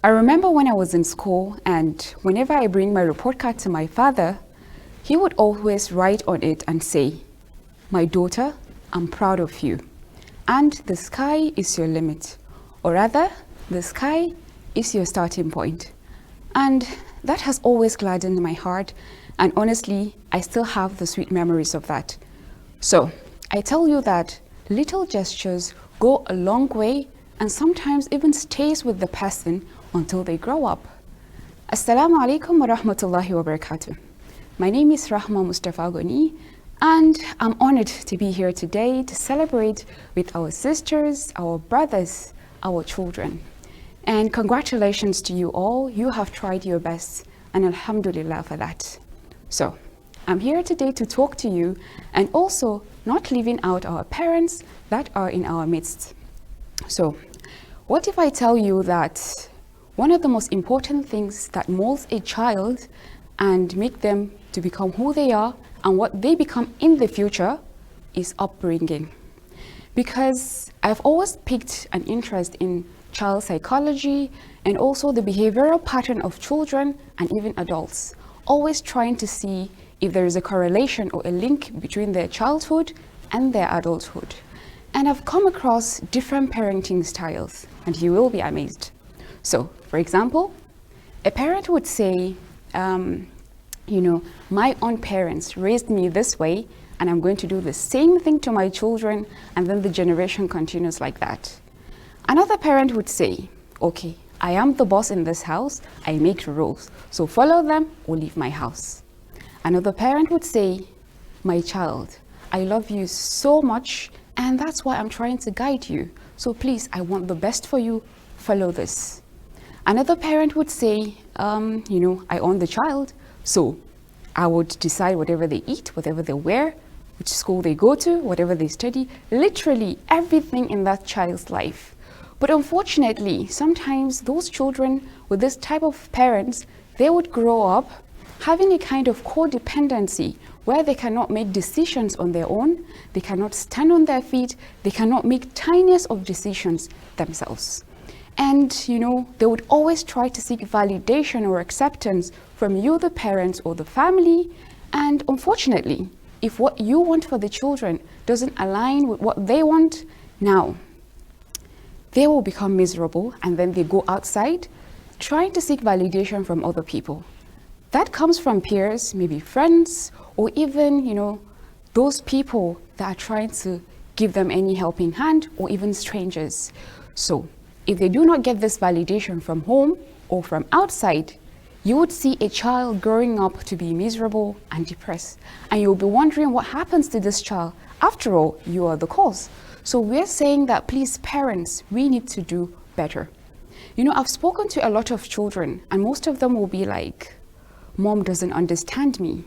I remember when I was in school, and whenever I bring my report card to my father, he would always write on it and say, "My daughter, I'm proud of you. And the sky is your limit. Or rather, the sky is your starting point." And that has always gladdened my heart. And honestly, I still have the sweet memories of that. So I tell you that little gestures go a long way and sometimes even stays with the person until they grow up. Assalamu alaikum wa rahmatullahi wa barakatuh. My name is Rahma Mustafa Goni, and I'm honored to be here today to celebrate with our sisters, our brothers, our children. And congratulations to you all. You have tried your best, and alhamdulillah for that. So I'm here today to talk to you and also not leaving out our parents that are in our midst. So what if I tell you that one of the most important things that molds a child and make them to become who they are and what they become in the future is upbringing? Because I've always picked an interest in child psychology and also the behavioral pattern of children and even adults, always trying to see if there is a correlation or a link between their childhood and their adulthood. And I've come across different parenting styles, and you will be amazed. So, for example, a parent would say, my own parents raised me this way, and I'm going to do the same thing to my children, and then the generation continues like that. Another parent would say, okay, I am the boss in this house, I make the rules, so follow them or leave my house. Another parent would say, my child, I love you so much, and that's why I'm trying to guide you. So please, I want the best for you, follow this. Another parent would say, I own the child, so I would decide whatever they eat, whatever they wear, which school they go to, whatever they study, literally everything in that child's life. But unfortunately, sometimes those children with this type of parents, they would grow up having a kind of codependency where they cannot make decisions on their own, they cannot stand on their feet, they cannot make tiniest of decisions themselves. And, they would always try to seek validation or acceptance from you, the parents or the family. And unfortunately, if what you want for the children doesn't align with what they want, now they will become miserable and then they go outside trying to seek validation from other people. That comes from peers, maybe friends, or even, those people that are trying to give them any helping hand, or even strangers. So if they do not get this validation from home or from outside, you would see a child growing up to be miserable and depressed. And you'll be wondering what happens to this child. After all, you are the cause. So we're saying that, please, parents, we need to do better. I've spoken to a lot of children, and most of them will be like, Mom doesn't understand me.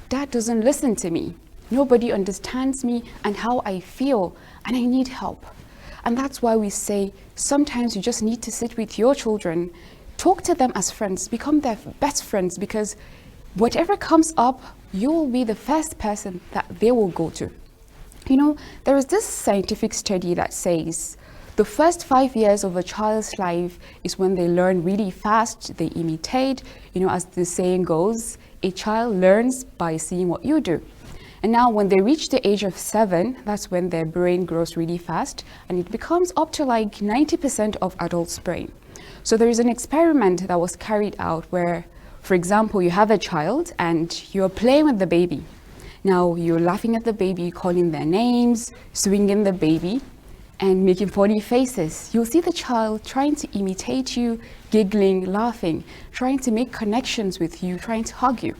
Dad doesn't listen to me. Nobody understands me and how I feel, and I need help. And that's why we say sometimes you just need to sit with your children, talk to them as friends, become their best friends, because whatever comes up, you will be the first person that they will go to. There is this scientific study that says the first 5 years of a child's life is when they learn really fast, they imitate, as the saying goes, a child learns by seeing what you do. And now when they reach the age of 7, that's when their brain grows really fast, and it becomes up to like 90% of adults' brain. So there is an experiment that was carried out where, for example, you have a child and you're playing with the baby. Now you're laughing at the baby, calling their names, swinging the baby, and making funny faces. You'll see the child trying to imitate you, giggling, laughing, trying to make connections with you, trying to hug you.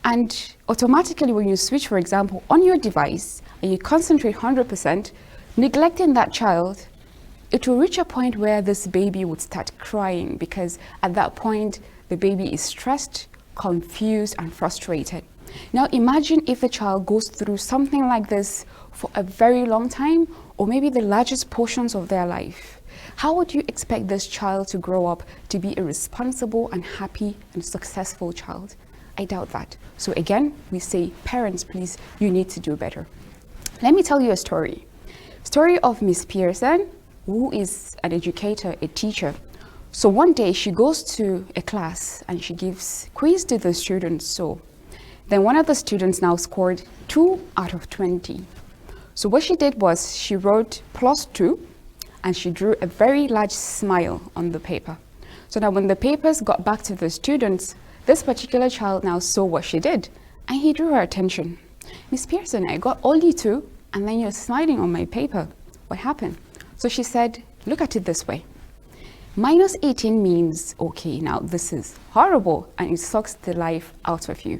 And automatically when you switch, for example, on your device and you concentrate 100%, neglecting that child, it will reach a point where this baby would start crying, because at that point, the baby is stressed, confused, and frustrated. Now imagine if the child goes through something like this for a very long time, or maybe the largest portions of their life. How would you expect this child to grow up to be a responsible and happy and successful child? I doubt that. So again, we say, parents, please, you need to do better. Let me tell you a story of Miss Pearson, who is an educator, a teacher. So one day she goes to a class and she gives quiz to the students. So then one of the students now scored 2 out of 20. So what she did was she wrote +2 and she drew a very large smile on the paper. So now when the papers got back to the students, this particular child now saw what she did and he drew her attention. Miss Pearson, I got only 2 and then you're smiling on my paper. What happened? So she said, look at it this way. -18 means, okay, now this is horrible and it sucks the life out of you.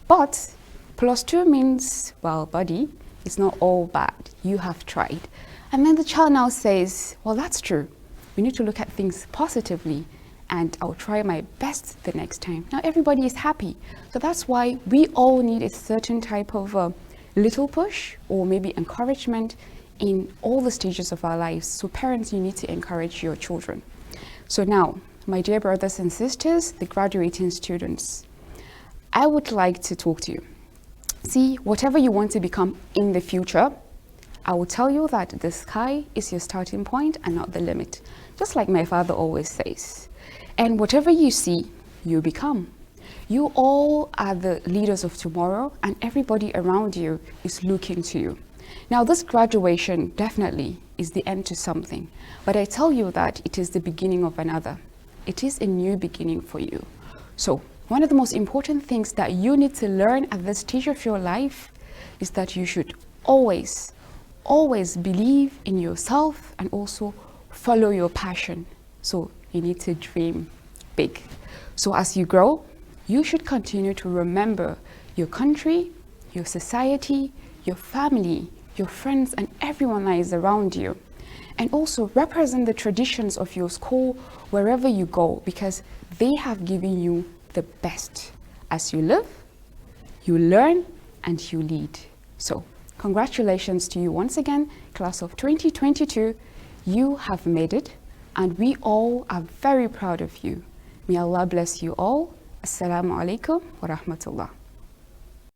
But +2 means, well, buddy, it's not all bad. You have tried. And then the child now says, well, that's true. We need to look at things positively and I'll try my best the next time. Now everybody is happy. So that's why we all need a certain type of little push or maybe encouragement in all the stages of our lives. So parents, you need to encourage your children. So now, my dear brothers and sisters, the graduating students, I would like to talk to you. See, whatever you want to become in the future, I will tell you that the sky is your starting point and not the limit, just like my father always says. And whatever you see, you become. You all are the leaders of tomorrow and everybody around you is looking to you. Now, this graduation definitely is the end to something, but I tell you that it is the beginning of another. It is a new beginning for you. So, one of the most important things that you need to learn at this stage of your life is that you should always believe in yourself and also follow your passion. So, you need to dream big. So, as you grow, you should continue to remember your country, your society, your family, your friends, and everyone that is around you. And also represent the traditions of your school wherever you go, because they have given you the best. As you live, you learn, and you lead. So, congratulations to you once again, class of 2022. You have made it, and we all are very proud of you. May Allah bless you all. Assalamu alaikum wa rahmatullah.